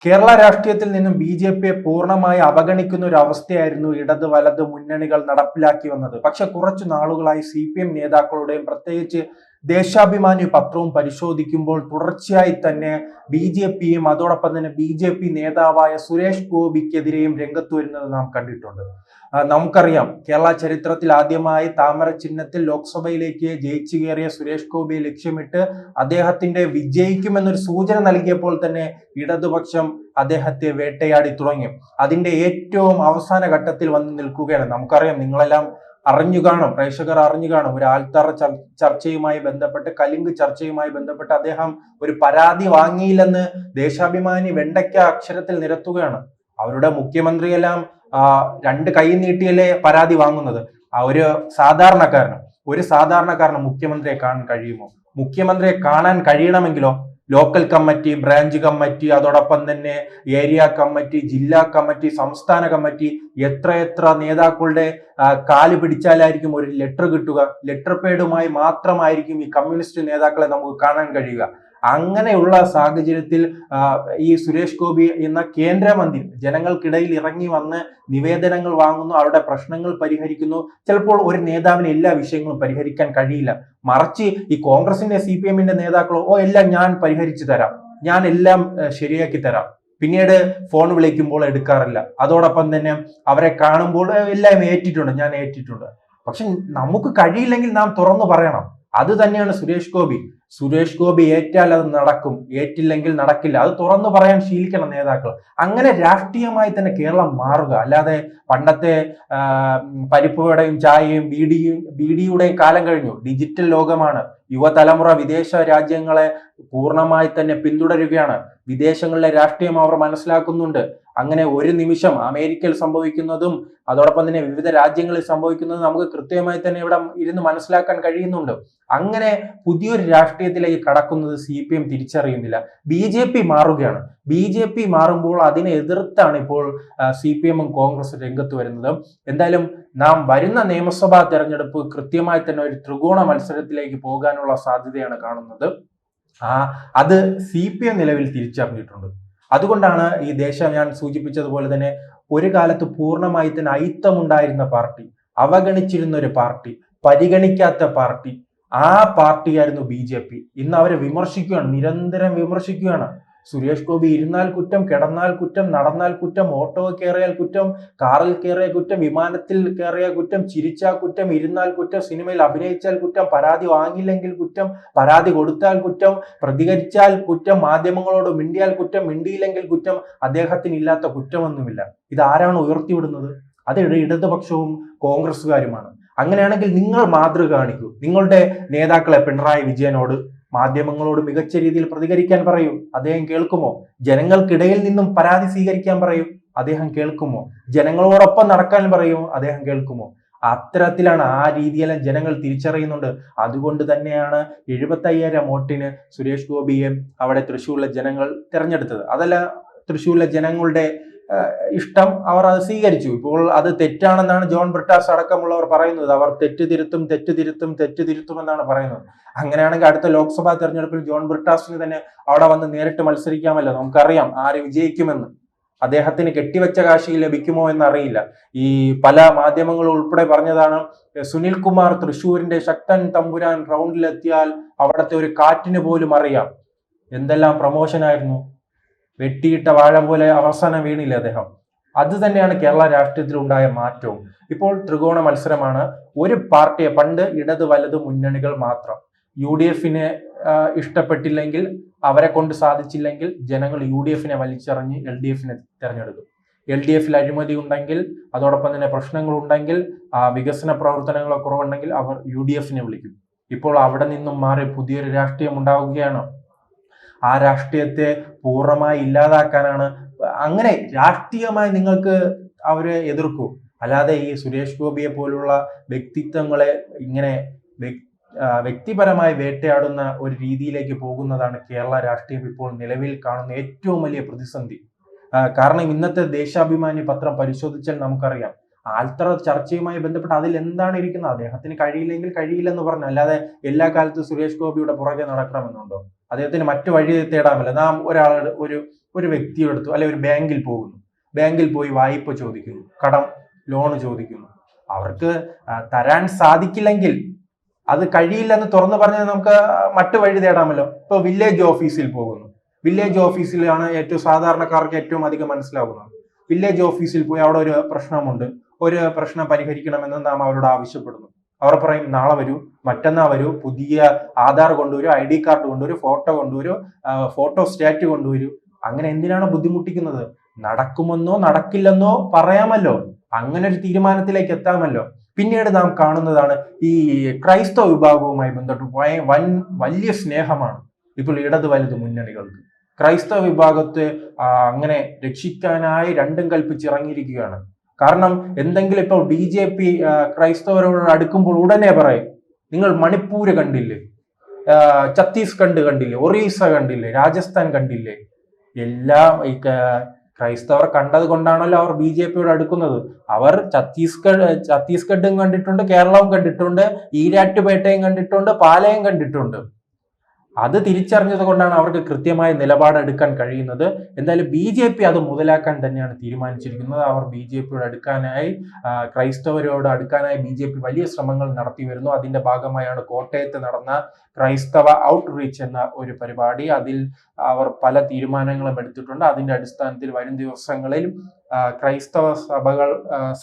കേരള രാഷ്ട്രീയത്തിൽ നിന്നും ബി.ജെ.പിയെ പൂർണ്ണമായി അവഗണിക്കുന്ന ഒരു അവസ്ഥയായിരുന്നു ഇടത് വലത് മുന്നണികൾ നടപ്പിലാക്കി വന്നത്. പക്ഷെ കുറച്ചു നാളുകളായി CPM നേതാക്കളുടെയും പ്രത്യേകിച്ച് ദേശാഭിമാനി പത്രവും പരിശോധിക്കുമ്പോൾ തുടർച്ചയായി തന്നെ ബി.ജെ.പിയും അതോടൊപ്പം തന്നെ ബി.ജെ.പി നേതാവായ സുരേഷ് ഗോപിക്കെതിരെയും രംഗത്ത് വരുന്നത് നാം കണ്ടിട്ടുണ്ട്. നമുക്കറിയാം, കേരള ചരിത്രത്തിൽ ആദ്യമായി താമര ചിഹ്നത്തിൽ ലോക്സഭയിലേക്ക് ജയിച്ചു കയറിയ സുരേഷ് ഗോപിയെ ലക്ഷ്യമിട്ട് അദ്ദേഹത്തിന്റെ വിജയിക്കുമെന്നൊരു സൂചന നൽകിയപ്പോൾ തന്നെ ഇടതുപക്ഷം അദ്ദേഹത്തെ വേട്ടയാടി തുടങ്ങി. അതിന്റെ ഏറ്റവും അവസാന ഘട്ടത്തിൽ വന്ന് നിൽക്കുകയാണ്. നമുക്കറിയാം, നിങ്ങളെല്ലാം അറിഞ്ഞു കാണും, പ്രേക്ഷകർ അറിഞ്ഞു കാണും, ഒരു ആൾത്തറ ചർച്ചയുമായി ബന്ധപ്പെട്ട്, കലിംഗ് ചർച്ചയുമായി ബന്ധപ്പെട്ട് അദ്ദേഹം ഒരു പരാതി വാങ്ങിയില്ലെന്ന് ദേശാഭിമാനി വെണ്ടയ്ക്ക അക്ഷരത്തിൽ നിരത്തുകയാണ്. അവരുടെ മുഖ്യമന്ത്രിയെല്ലാം രണ്ട് കൈ നീട്ടിയല്ലേ പരാതി വാങ്ങുന്നത്. ഒരു സാധാരണക്കാരന് മുഖ്യമന്ത്രിയെ കാണാൻ കഴിയുമോ? മുഖ്യമന്ത്രിയെ കാണാൻ കഴിയണമെങ്കിലോ ലോക്കൽ കമ്മിറ്റി, ബ്രാഞ്ച് കമ്മിറ്റി, അതോടൊപ്പം തന്നെ ഏരിയ കമ്മിറ്റി, ജില്ലാ കമ്മിറ്റി, സംസ്ഥാന കമ്മിറ്റി, എത്ര നേതാക്കളുടെ കാല് പിടിച്ചാലായിരിക്കും ഒരു ലെറ്റർ കിട്ടുക. ലെറ്റർ പേഡുമായി മാത്രമായിരിക്കും ഈ കമ്മ്യൂണിസ്റ്റ് നേതാക്കളെ നമുക്ക് കാണാൻ കഴിയുക. അങ്ങനെയുള്ള സാഹചര്യത്തിൽ ഈ സുരേഷ് ഗോപി എന്ന കേന്ദ്രമന്ത്രി ജനങ്ങൾക്കിടയിൽ ഇറങ്ങി വന്ന് നിവേദനങ്ങൾ വാങ്ങുന്നു, അവരുടെ പ്രശ്നങ്ങൾ പരിഹരിക്കുന്നു. ചിലപ്പോൾ ഒരു നേതാവിന് എല്ലാ വിഷയങ്ങളും പരിഹരിക്കാൻ കഴിയില്ല. മറിച്ച് ഈ കോൺഗ്രസിന്റെ CPM നേതാക്കളോ എല്ലാം ഞാൻ പരിഹരിച്ചു തരാം, ഞാൻ എല്ലാം ശരിയാക്കി തരാം, പിന്നീട് ഫോൺ വിളിക്കുമ്പോൾ എടുക്കാറില്ല. അതോടൊപ്പം തന്നെ അവരെ കാണുമ്പോൾ എല്ലാം ഞാൻ ഏറ്റിട്ടുണ്ട്. പക്ഷെ നമുക്ക് കഴിയില്ലെങ്കിൽ നാം തുറന്നു പറയണം. അത് തന്നെയാണ് സുരേഷ് ഗോപി ഏറ്റാൽ അത് നടക്കും, ഏറ്റില്ലെങ്കിൽ നടക്കില്ല. അത് തുറന്നു പറയാൻ ശീലിക്കണം നേതാക്കൾ. അങ്ങനെ രാഷ്ട്രീയമായി തന്നെ കേരളം മാറുക. അല്ലാതെ പണ്ടത്തെ പരിപ്പുവടയും ചായയും ബീഡിയുടെയും കാലം കഴിഞ്ഞു. ഡിജിറ്റൽ ലോകമാണ്. യുവതലമുറ വിദേശ രാജ്യങ്ങളെ പൂർണ്ണമായി തന്നെ പിന്തുടരുകയാണ്. വിദേശങ്ങളിലെ രാഷ്ട്രീയം അവർ മനസ്സിലാക്കുന്നുണ്ട്. അങ്ങനെ ഒരു നിമിഷം അമേരിക്കയിൽ സംഭവിക്കുന്നതും അതോടൊപ്പം തന്നെ വിവിധ രാജ്യങ്ങളിൽ സംഭവിക്കുന്നതും നമുക്ക് കൃത്യമായി തന്നെ ഇവിടെ ഇരുന്ന് മനസ്സിലാക്കാൻ കഴിയുന്നുണ്ട്. അങ്ങനെ പുതിയൊരു രാഷ്ട്രീയത്തിലേക്ക് കടക്കുന്നത് CPM തിരിച്ചറിയുന്നില്ല. ബി.ജെ.പി മാറുകയാണ്. ബി.ജെ.പി മാറുമ്പോൾ അതിനെ എതിർത്താണ് ഇപ്പോൾ CPM കോൺഗ്രസ് രംഗത്ത് വരുന്നത്. എന്തായാലും നാം വരുന്ന നിയമസഭാ തെരഞ്ഞെടുപ്പ് കൃത്യമായി തന്നെ ഒരു ത്രികോണ മത്സരത്തിലേക്ക് പോകാനുള്ള സാധ്യതയാണ് കാണുന്നത്. അത് CPM നിലവിൽ തിരിച്ചറിഞ്ഞിട്ടുണ്ട്. അതുകൊണ്ടാണ് ഈ ഞാൻ സൂചിപ്പിച്ചതുപോലെ തന്നെ ഒരു കാലത്ത് പൂർണ്ണമായി തന്നെ അയിത്തമുണ്ടായിരുന്ന പാർട്ടി, അവഗണിച്ചിരുന്ന ഒരു പാർട്ടി, പരിഗണിക്കാത്ത പാർട്ടി, ആ പാർട്ടിയായിരുന്നു ബി.ജെ.പി. ഇന്ന് അവരെ വിമർശിക്കുകയാണ്, നിരന്തരം വിമർശിക്കുകയാണ്. സുരേഷ് ഗോപി ഇരുന്നാൽ കുറ്റം, കിടന്നാൽ കുറ്റം, നടന്നാൽ കുറ്റം, ഓട്ടോ കയറിയാൽ കുറ്റം, കാറിൽ കയറിയ കുറ്റം, വിമാനത്തിൽ കയറിയ കുറ്റം, ചിരിച്ചാൽ കുറ്റം, ഇരുന്നാൽ കുറ്റം, സിനിമയിൽ അഭിനയിച്ചാൽ കുറ്റം, പരാതി വാങ്ങിയില്ലെങ്കിൽ കുറ്റം, പരാതി കൊടുത്താൽ കുറ്റം, പ്രതികരിച്ചാൽ കുറ്റം, മാധ്യമങ്ങളോട് മിണ്ടിയാൽ കുറ്റം, മിണ്ടിയില്ലെങ്കിൽ കുറ്റം, അദ്ദേഹത്തിന് ഇല്ലാത്ത കുറ്റമൊന്നുമില്ല. ഇതാരാണ് ഉയർത്തിവിടുന്നത്? അത് ഇടതുപക്ഷവും കോൺഗ്രസ്സുകാരുമാണ്. അങ്ങനെയാണെങ്കിൽ നിങ്ങൾ മാതൃക കാണിക്കൂ. നിങ്ങളുടെ നേതാക്കളെ പിണറായി വിജയനോട്, മാധ്യമങ്ങളോട് മികച്ച രീതിയിൽ പ്രതികരിക്കാൻ പറയൂ. അദ്ദേഹം കേൾക്കുമോ? ജനങ്ങൾക്കിടയിൽ നിന്നും പരാതി സ്വീകരിക്കാൻ പറയൂ. അദ്ദേഹം കേൾക്കുമോ? ജനങ്ങളോടൊപ്പം നടക്കാൻ പറയൂ. അദ്ദേഹം കേൾക്കുമോ? അത്തരത്തിലാണ്, ആ രീതിയെല്ലാം ജനങ്ങൾ തിരിച്ചറിയുന്നുണ്ട്. അതുകൊണ്ട് തന്നെയാണ് 75,000 വോട്ടിന് സുരേഷ് ഗോപിയെ അവിടെ തൃശ്ശൂരിലെ ജനങ്ങൾ തെരഞ്ഞെടുത്തത്. അതല്ല തൃശ്ശൂരിലെ ജനങ്ങളുടെ ഇഷ്ടം, അവർ അത് സ്വീകരിച്ചു. ഇപ്പോൾ അത് തെറ്റാണെന്നാണ് ജോൺ ബ്രിട്ടാസ് അടക്കമുള്ളവർ പറയുന്നത്. അവർ തെറ്റ് തിരുത്തും എന്നാണ് പറയുന്നത്. അങ്ങനെയാണെങ്കിൽ അടുത്ത ലോക്സഭാ തെരഞ്ഞെടുപ്പിൽ ജോൺ ബ്രിട്ടാസിന് തന്നെ അവിടെ വന്ന് നേരിട്ട് മത്സരിക്കാമല്ലോ. നമുക്കറിയാം ആര് വിജയിക്കുമെന്ന്. അദ്ദേഹത്തിന് കെട്ടിവെച്ച കാശി ലഭിക്കുമോ എന്നറിയില്ല. ഈ പല മാധ്യമങ്ങളും ഉൾപ്പെടെ പറഞ്ഞതാണ്, സുനിൽകുമാർ തൃശ്ശൂരിന്റെ ശക്തൻ തമ്പുരാൻ റൗണ്ടിലെത്തിയാൽ അവിടത്തെ ഒരു കാറ്റിന് പോലും അറിയാം. എന്തെല്ലാം പ്രമോഷൻ ആയിരുന്നു. വെട്ടിയിട്ട വാഴ പോലെ അവസാനം വീണില്ല അദ്ദേഹം. അത് തന്നെയാണ് കേരള രാഷ്ട്രീയത്തിൽ ഉണ്ടായ മാറ്റവും. ഇപ്പോൾ ത്രികോണ മത്സരമാണ്. ഒരു പാർട്ടിയെ, പണ്ട് ഇടത് വലത് മുന്നണികൾ മാത്രം, UDFനെ ഇഷ്ടപ്പെട്ടില്ലെങ്കിൽ, അവരെ കൊണ്ട് സാധിച്ചില്ലെങ്കിൽ ജനങ്ങൾ UDFനെ വലിച്ചെറിഞ്ഞ് LDFനെ തെരഞ്ഞെടുക്കും. LDFൽ അഴിമതി ഉണ്ടെങ്കിൽ, അതോടൊപ്പം തന്നെ പ്രശ്നങ്ങൾ ഉണ്ടെങ്കിൽ, വികസന പ്രവർത്തനങ്ങളോ കുറവുണ്ടെങ്കിൽ അവർ UDFനെ വിളിക്കും. ഇപ്പോൾ അവിടെ നിന്നും മാറി പുതിയൊരു രാഷ്ട്രീയം ഉണ്ടാവുകയാണ്. ആ രാഷ്ട്രീയത്തെ പൂർണ്ണമായി ഇല്ലാതാക്കാനാണ്. അങ്ങനെ രാഷ്ട്രീയമായി നിങ്ങൾക്ക് അവരെ എതിർക്കൂ. അല്ലാതെ ഈ സുരേഷ് ഗോപിയെ പോലുള്ള വ്യക്തിത്വങ്ങളെ ഇങ്ങനെ വ്യക്തിപരമായി വേട്ടയാടുന്ന ഒരു രീതിയിലേക്ക് പോകുന്നതാണ് കേരള രാഷ്ട്രീയം ഇപ്പോൾ നിലവിൽ കാണുന്ന ഏറ്റവും വലിയ പ്രതിസന്ധി. കാരണം ഇന്നത്തെ ദേശാഭിമാനി പത്രം പരിശോധിച്ചാൽ നമുക്കറിയാം, ആൽത്തറ ചർച്ചയുമായി ബന്ധപ്പെട്ട് അതിൽ എന്താണ് ഇരിക്കുന്നത്? അദ്ദേഹത്തിന് കഴിയില്ലെങ്കിൽ കഴിയില്ലെന്ന് പറഞ്ഞു. അല്ലാതെ എല്ലാ കാലത്തും സുരേഷ് ഗോപിയുടെ പുറകെ നടക്കണമെന്നുണ്ടോ? അദ്ദേഹത്തിന് മറ്റു വഴി തേടാമല്ലോ. നാം ഒരു വ്യക്തിയെടുത്തു അല്ലെ ഒരു ബാങ്കിൽ പോകുന്നു, ബാങ്കിൽ പോയി വായ്പ ചോദിക്കുന്നു, ലോൺ ചോദിക്കുന്നു. അവർക്ക് തരാൻ സാധിക്കില്ലെങ്കിൽ, അത് കഴിയില്ലെന്ന് തുറന്നു പറഞ്ഞാൽ നമുക്ക് മറ്റു വഴി തേടാമല്ലോ. ഇപ്പൊ വില്ലേജ് ഓഫീസിൽ പോകുന്നു, വില്ലേജ് ഓഫീസിലാണ് ഏറ്റവും സാധാരണക്കാർക്ക് ഏറ്റവും അധികം മനസ്സിലാകുന്നത്. വില്ലേജ് ഓഫീസിൽ പോയി അവിടെ ഒരു പ്രശ്നമുണ്ട്, ഒരു പ്രശ്നം പരിഹരിക്കണമെന്ന് നാം അവരോട് ആവശ്യപ്പെടുന്നു. അവർ പറയും നാളെ വരൂ, മറ്റന്നാൾ വരൂ, പുതിയ ആധാർ കൊണ്ടുവരൂ, ID കാർഡ് കൊണ്ടുവരൂ, ഫോട്ടോ കൊണ്ടുവരൂ, ഫോട്ടോ സ്റ്റാറ്റ് കൊണ്ടുവരൂ. അങ്ങനെ എന്തിനാണ് ബുദ്ധിമുട്ടിക്കുന്നത്? നടക്കുമെന്നോ നടക്കില്ലെന്നോ പറയാമല്ലോ, അങ്ങനെ ഒരു തീരുമാനത്തിലേക്ക് എത്താമല്ലോ. പിന്നീട് നാം കാണുന്നതാണ് ഈ ക്രൈസ്തവ വിഭാഗവുമായി ബന്ധപ്പെട്ട് വലിയ സ്നേഹമാണ് ഇപ്പോൾ ഇടത് വലത് മുന്നണികൾക്ക്. ക്രൈസ്തവ വിഭാഗത്തെ അങ്ങനെ രക്ഷിക്കാനായി രണ്ടും കൽപ്പിച്ചിറങ്ങിയിരിക്കുകയാണ്. കാരണം എന്തെങ്കിലും ഇപ്പോൾ BJP ക്രൈസ്തവരോട് അടുക്കുമ്പോൾ ഉടനെ പറയും, നിങ്ങൾ മണിപ്പൂര് കണ്ടില്ലേ, ഛത്തീസ്ഗഡ് കണ്ടില്ലേ, ഒറീസ കണ്ടില്ലേ, രാജസ്ഥാൻ കണ്ടില്ലേ. എല്ലാം ഈ ക്രൈസ്തവർ കണ്ടത് കൊണ്ടാണല്ലോ അവർ BJPയോട് അടുക്കുന്നത്. അവർ ഛത്തീസ്ഗഡും കണ്ടിട്ടുണ്ട്, കേരളവും കണ്ടിട്ടുണ്ട്, ഈരാറ്റുപേട്ടയും കണ്ടിട്ടുണ്ട്, പാലയും കണ്ടിട്ടുണ്ട്. അത് തിരിച്ചറിഞ്ഞത് കൊണ്ടാണ് അവർക്ക് കൃത്യമായ നിലപാടെടുക്കാൻ കഴിയുന്നത്. എന്തായാലും BJP അത് മുതലാക്കാൻ തന്നെയാണ് തീരുമാനിച്ചിരിക്കുന്നത്. അവർ BJPയോട് അടുക്കാനായി, ക്രൈസ്തവരോട് അടുക്കാനായി BJP വലിയ ശ്രമങ്ങൾ നടത്തി വരുന്നു. അതിന്റെ ഭാഗമായാണ് കോട്ടയത്ത് നടന്ന ക്രൈസ്തവ ഔട്ട്റീച്ച് എന്ന ഒരു പരിപാടി. അതിൽ അവർ പല തീരുമാനങ്ങളും എടുത്തിട്ടുണ്ട്. അതിന്റെ അടിസ്ഥാനത്തിൽ വരും ദിവസങ്ങളിൽ ക്രൈസ്തവ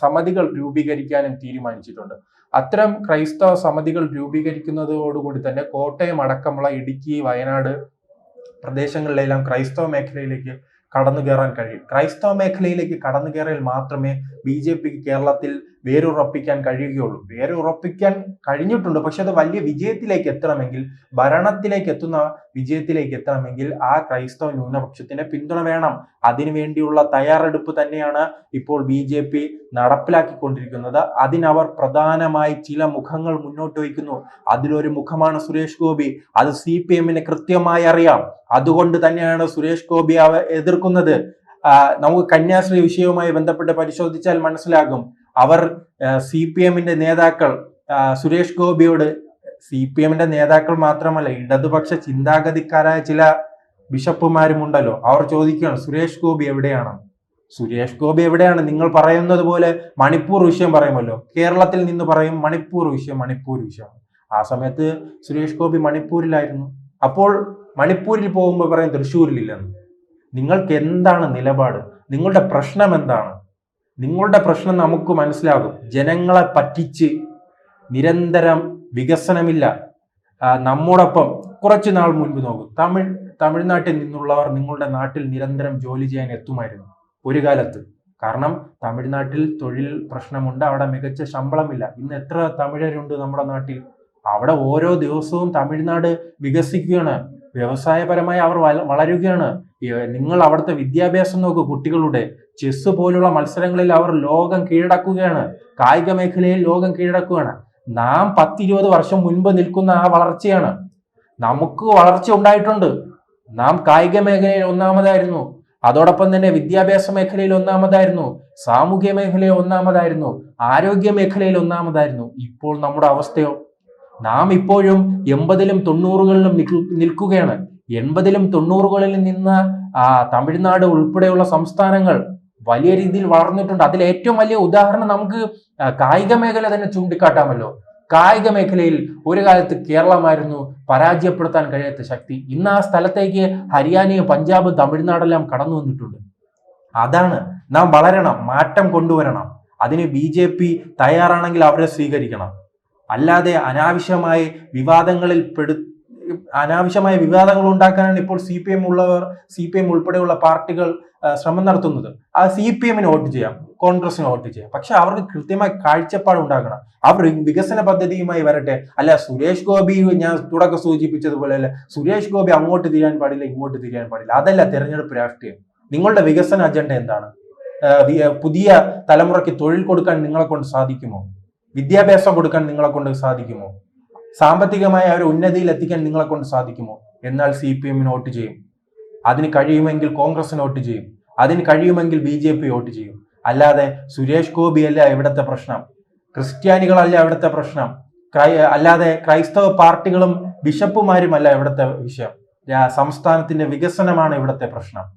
സമിതികൾ രൂപീകരിക്കാനും തീരുമാനിച്ചിട്ടുണ്ട്. അത്തരം ക്രൈസ്തവ സമിതികൾ രൂപീകരിക്കുന്നതോടുകൂടി തന്നെ കോട്ടയം അടക്കമുള്ള ഇടുക്കി, വയനാട് പ്രദേശങ്ങളിലെല്ലാം ക്രൈസ്തവ മേഖലയിലേക്ക് കടന്നു കയറാൻ കഴിയും. ക്രൈസ്തവ മേഖലയിലേക്ക് കടന്നു കയറിയാൽ മാത്രമേ BJPക്ക് കേരളത്തിൽ വേരുറപ്പിക്കാൻ കഴിയുകയുള്ളൂ. വേരുറപ്പിക്കാൻ കഴിഞ്ഞിട്ടുണ്ട്, പക്ഷെ അത് വലിയ വിജയത്തിലേക്ക് എത്തണമെങ്കിൽ, ഭരണത്തിലേക്ക് എത്തുന്ന വിജയത്തിലേക്ക് എത്തണമെങ്കിൽ ആ ക്രൈസ്തവ ന്യൂനപക്ഷത്തിന്റെ പിന്തുണ വേണം. അതിനുവേണ്ടിയുള്ള തയ്യാറെടുപ്പ് തന്നെയാണ് ഇപ്പോൾ BJP നടപ്പിലാക്കിക്കൊണ്ടിരിക്കുന്നത്. അതിനവർ പ്രധാനമായി ചില മുഖങ്ങൾ മുന്നോട്ട് വയ്ക്കുന്നു. അതിലൊരു മുഖമാണ് സുരേഷ് ഗോപി. അത് CPM-ന് കൃത്യമായി അറിയാം. അതുകൊണ്ട് തന്നെയാണ് സുരേഷ് ഗോപി എതിർക്കുന്നത്. നമുക്ക് കന്യാസ്ത്രീ വിഷയവുമായി ബന്ധപ്പെട്ട് പരിശോധിച്ചാൽ മനസ്സിലാകും. അവർ CPM-ന്റെ നേതാക്കൾ സുരേഷ് ഗോപിയോട്, CPM-ന്റെ നേതാക്കൾ മാത്രമല്ല, ഇടതുപക്ഷ ചിന്താഗതിക്കാരായ ചില ബിഷപ്പുമാരുമുണ്ടല്ലോ, അവർ ചോദിക്കുകയാണ് സുരേഷ് ഗോപി എവിടെയാണ്, സുരേഷ് ഗോപി എവിടെയാണ്? നിങ്ങൾ പറയുന്നത് പോലെ മണിപ്പൂർ വിഷയം പറയുമല്ലോ, കേരളത്തിൽ നിന്ന് പറയും മണിപ്പൂർ വിഷയം. ആ സമയത്ത് സുരേഷ് ഗോപി മണിപ്പൂരിലായിരുന്നു. അപ്പോൾ മണിപ്പൂരിൽ പോകുമ്പോൾ പറയും തൃശ്ശൂരിലില്ലെന്ന്. നിങ്ങൾക്ക് എന്താണ് നിലപാട്? നിങ്ങളുടെ പ്രശ്നം എന്താണ്? നിങ്ങളുടെ പ്രശ്നം നമുക്ക് മനസ്സിലാകും. ജനങ്ങളെ പറ്റിച്ച് നിരന്തരം വികസനമില്ല. നമ്മോടൊപ്പം കുറച്ചു നാൾ മുൻപ് നോക്കും, തമിഴ്നാട്ടിൽ നിന്നുള്ളവർ നിങ്ങളുടെ നാട്ടിൽ നിരന്തരം ജോലി ചെയ്യാൻ എത്തുമായിരുന്നു ഒരു കാലത്ത്. കാരണം തമിഴ്നാട്ടിൽ തൊഴിൽ പ്രശ്നമുണ്ട്, അവിടെ മികച്ച ശമ്പളമില്ല. ഇന്ന് എത്ര തമിഴരുണ്ട് നമ്മുടെ നാട്ടിൽ? അവിടെ ഓരോ ദിവസവും തമിഴ്നാട് വികസിക്കുകയാണ്, വ്യവസായപരമായി അവർ വളരുകയാണ്. നിങ്ങൾ അവിടുത്തെ വിദ്യാഭ്യാസം നോക്കൂ, കുട്ടികളുടെ ചെസ് പോലുള്ള മത്സരങ്ങളിൽ അവർ ലോകം കീഴടക്കുകയാണ്, കായിക മേഖലയിൽ ലോകം കീഴടക്കുകയാണ്. നാം 10-20 വർഷം മുൻപ് നിൽക്കുന്ന ആ വളർച്ചയാണ്. നമുക്ക് വളർച്ച ഉണ്ടായിട്ടുണ്ട്. നാം കായിക മേഖലയിൽ ഒന്നാമതായിരുന്നു, അതോടൊപ്പം തന്നെ വിദ്യാഭ്യാസ മേഖലയിൽ ഒന്നാമതായിരുന്നു, സാമൂഹ്യ മേഖലയിൽ ഒന്നാമതായിരുന്നു, ആരോഗ്യ മേഖലയിൽ ഒന്നാമതായിരുന്നു. ഇപ്പോൾ നമ്മുടെ അവസ്ഥയോ? നാം ഇപ്പോഴും 80-ലും 90-കളിലും നിൽക്കുകയാണ്. 80-ലും 90-കളിൽ നിന്ന് തമിഴ്നാട് ഉൾപ്പെടെയുള്ള സംസ്ഥാനങ്ങൾ വലിയ രീതിയിൽ വളർന്നിട്ടുണ്ട്. അതിൽ ഏറ്റവും വലിയ ഉദാഹരണം നമുക്ക് കായിക മേഖല തന്നെ ചൂണ്ടിക്കാട്ടാമല്ലോ. കായിക മേഖലയിൽ ഒരു കാലത്ത് കേരളമായിരുന്നു പരാജയപ്പെടുത്താൻ കഴിയാത്ത ശക്തി. ഇന്ന് ആ സ്ഥലത്തേക്ക് ഹരിയാനയും പഞ്ചാബും തമിഴ്നാടെല്ലാം കടന്നു വന്നിട്ടുണ്ട്. അതാണ് നാം വളരണം, മാറ്റം കൊണ്ടുവരണം. അതിന് BJP തയ്യാറാണെങ്കിൽ അവരെ സ്വീകരിക്കണം. അല്ലാതെ അനാവശ്യമായ വിവാദങ്ങൾ ഉണ്ടാക്കാനാണ് ഇപ്പോൾ CPM ഉൾപ്പെടെയുള്ള പാർട്ടികൾ ശ്രമം നടത്തുന്നത്. ആ CPM-ന് വോട്ട് ചെയ്യാം, കോൺഗ്രസിന് വോട്ട് ചെയ്യാം, പക്ഷെ അവർക്ക് കൃത്യമായ കാഴ്ചപ്പാട് ഉണ്ടാക്കണം. അവർ വികസന പദ്ധതിയുമായി വരട്ടെ. അല്ല സുരേഷ് ഗോപി, ഞാൻ തുടക്കം സൂചിപ്പിച്ചതുപോലെ അല്ല, സുരേഷ് ഗോപി അങ്ങോട്ട് തിരിയാൻ പാടില്ല, ഇങ്ങോട്ട് തിരിയാൻ പാടില്ല. അതല്ല തെരഞ്ഞെടുപ്പ് രാഷ്ട്രീയം. നിങ്ങളുടെ വികസന അജണ്ട എന്താണ്? പുതിയ തലമുറയ്ക്ക് തൊഴിൽ കൊടുക്കാൻ നിങ്ങളെ കൊണ്ട് സാധിക്കുമോ? വിദ്യാഭ്യാസം കൊടുക്കാൻ നിങ്ങളെ കൊണ്ട് സാധിക്കുമോ? സാമ്പത്തികമായ ഒരു ഉന്നതിയിൽ എത്തിക്കാൻ നിങ്ങളെ കൊണ്ട് സാധിക്കുമോ? എന്നാൽ CPM-ന് വോട്ട് ചെയ്യും. അതിന് കഴിയുമെങ്കിൽ കോൺഗ്രസിന് വോട്ട് ചെയ്യും. അതിന് കഴിയുമെങ്കിൽ BJP വോട്ട് ചെയ്യും. അല്ലാതെ സുരേഷ് ഗോപിയല്ല ഇവിടുത്തെ പ്രശ്നം, ക്രിസ്ത്യാനികളല്ല ഇവിടുത്തെ പ്രശ്നം, അല്ലാതെ ക്രൈസ്തവ പാർട്ടികളും ബിഷപ്പുമാരുമല്ല ഇവിടുത്തെ വിഷയം. സംസ്ഥാനത്തിന്റെ വികസനമാണ് ഇവിടുത്തെ പ്രശ്നം.